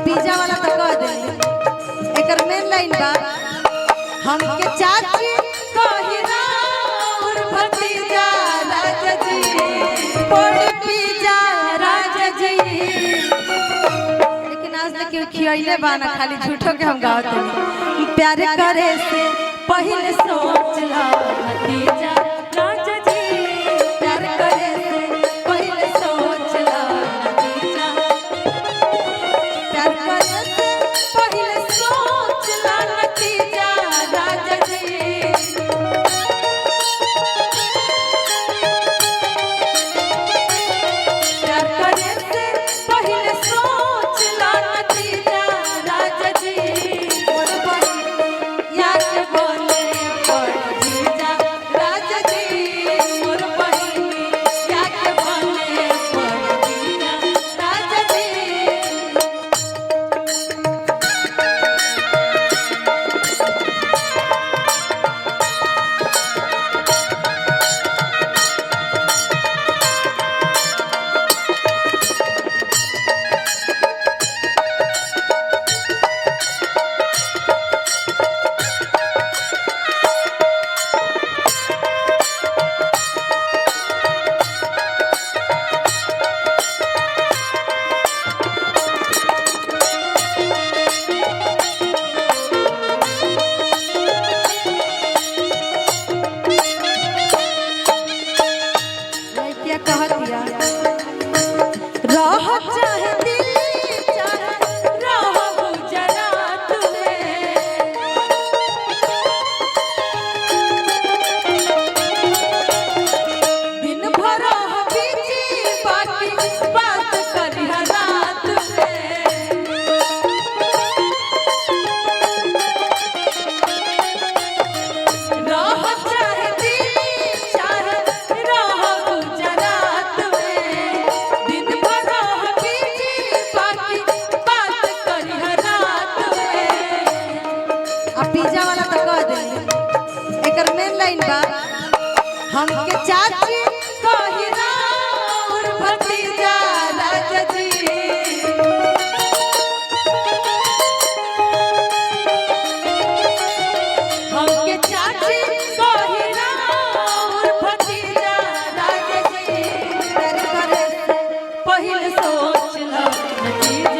Pizza वाला तो कह दे एकर मेन लाइन बा हमके चाची कहिरा और भतीजा राजा जी बड़ पिज्जा राजा जी। लेकिन आज तक क्यों खियाइले बाना खाली झूठो के हम गावत हनी प्यार करे से पहले सोच ला भतीजा राजा जी प्यार करे से पहले सोच ला भतीजा प्यार करे से पहले सोच ला भतीजा राजा जी। प्यार करे से पहले सोच ला भतीजा राजा जी मोर बहिन याद बोले पड़ जीजा राजा जी मोर बहिन याद बोले पड़ जीजा राजा जी। लड़कियां कहतिया रह चाहे दिल्ली चाहे रह गुजरात में दिन भर रह बीजी बाकी बात करी रात में। रह चाहे दिल्ली चाहे रह गुजरात में दिन भर रह बीजी बाकी बात करी रात में। पिज्जा वाला तो कह दे एकर मेन लाइन बा हमके चाची कहिरा और भतीजा राजा जी हमके चाची कहिरा और भतीजा राजा जी प्यार करे से पहले सोच ला भतीजा